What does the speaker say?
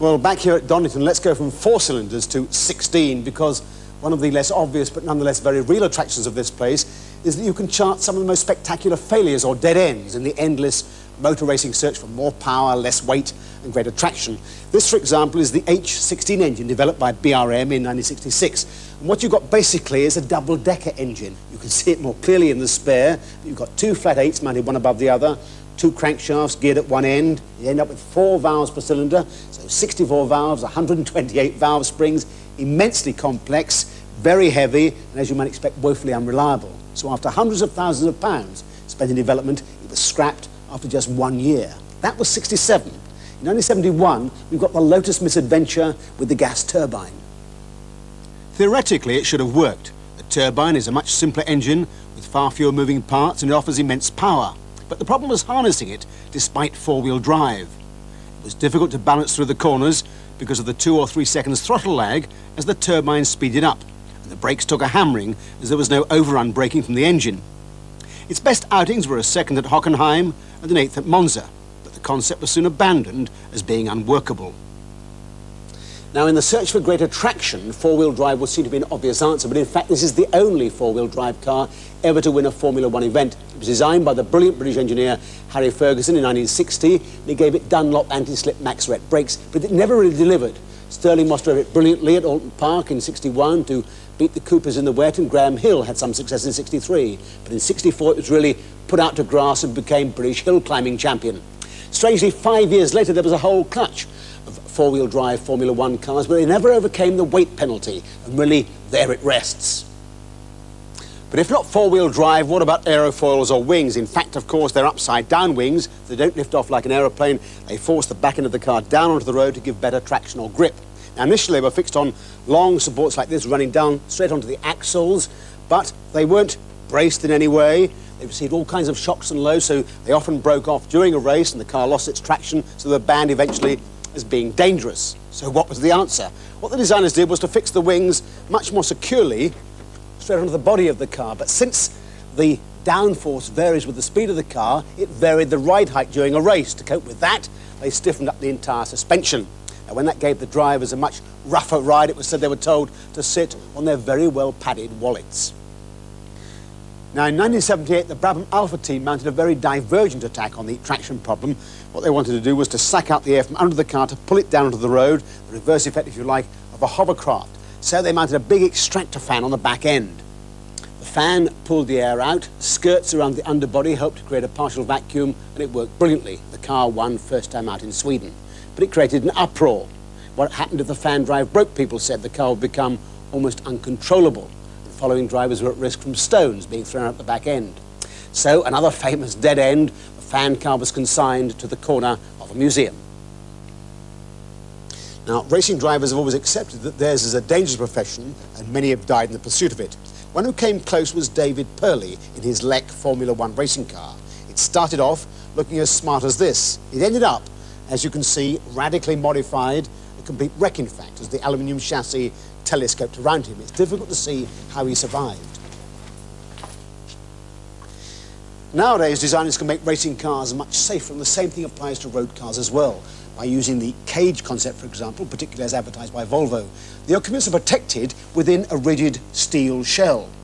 Well, back here at Donington, let's go from 4 cylinders to 16, because one of the less obvious but nonetheless very real attractions of this place is that you can chart some of the most spectacular failures or dead ends in the endless motor racing search for more power, less weight and greater traction. This, for example, is the H16 engine developed by BRM in 1966. And what you've got basically is a double-decker engine. You can see it more clearly in the spare. You've got 2 flat 8s mounted one above the other, 2 crankshafts geared at one end. You end up with 4 valves per cylinder, so 64 valves, 128 valve springs, immensely complex, very heavy, and as you might expect, woefully unreliable. So after hundreds of thousands of pounds spent in development, it was scrapped after just 1 year. That was 67. In 1971, we've got the Lotus misadventure with the gas turbine. Theoretically, it should have worked. The turbine is a much simpler engine with far fewer moving parts, and it offers immense power. But the problem was harnessing it despite 4-wheel drive. It was difficult to balance through the corners because of the 2 or 3 seconds throttle lag as the turbine speeded up, and the brakes took a hammering as there was no overrun braking from the engine. Its best outings were a 2nd at Hockenheim and an 8th at Monza, but the concept was soon abandoned as being unworkable. Now, in the search for greater traction, 4-wheel drive would seem to be an obvious answer, but in fact this is the only 4-wheel drive car ever to win a Formula One event. It was designed by the brilliant British engineer Harry Ferguson in 1960, and he gave it Dunlop anti-slip Maxret brakes, but it never really delivered. Stirling Moss drove it brilliantly at Alton Park in 61 to beat the Coopers in the wet, and Graham Hill had some success in 63. But in 64 it was really put out to grass and became British hill climbing champion. Strangely, 5 years later there was a whole clutch of 4-wheel drive Formula One cars, but they never overcame the weight penalty, and really there it rests. But if not 4-wheel drive, what about aerofoils or wings? In fact, of course, they're upside-down wings. They don't lift off like an aeroplane. They force the back end of the car down onto the road to give better traction or grip. Now, initially, they were fixed on long supports like this, running down straight onto the axles, but they weren't braced in any way. They received all kinds of shocks and lows, so they often broke off during a race, and the car lost its traction, so they were banned eventually as being dangerous. So what was the answer? What the designers did was to fix the wings much more securely straight onto the body of the car, but since the downforce varies with the speed of the car, it varied the ride height during a race. To cope with that, they stiffened up the entire suspension. Now, when that gave the drivers a much rougher ride, it was said they were told to sit on their very well padded wallets. Now, in 1978, the Brabham-Alfa team mounted a very divergent attack on the traction problem. What they wanted to do was to suck out the air from under the car to pull it down onto the road, the reverse effect, if you like, of a hovercraft. So they mounted a big extractor fan on the back end. The fan pulled the air out, skirts around the underbody helped to create a partial vacuum, and it worked brilliantly. The car won first time out in Sweden. But it created an uproar. What happened if the fan drive broke, people said? The car would become almost uncontrollable. The following drivers were at risk from stones being thrown out the back end. So another famous dead end, the fan car was consigned to the corner of a museum. Now, racing drivers have always accepted that theirs is a dangerous profession, and many have died in the pursuit of it. One who came close was David Perley in his Lek Formula One racing car. It started off looking as smart as this. It ended up, as you can see, radically modified, a complete wreck in fact, as the aluminium chassis telescoped around him. It's difficult to see how he survived. Nowadays, designers can make racing cars much safer, and the same thing applies to road cars as well. By using the cage concept, for example, particularly as advertised by Volvo, the occupants are protected within a rigid steel shell.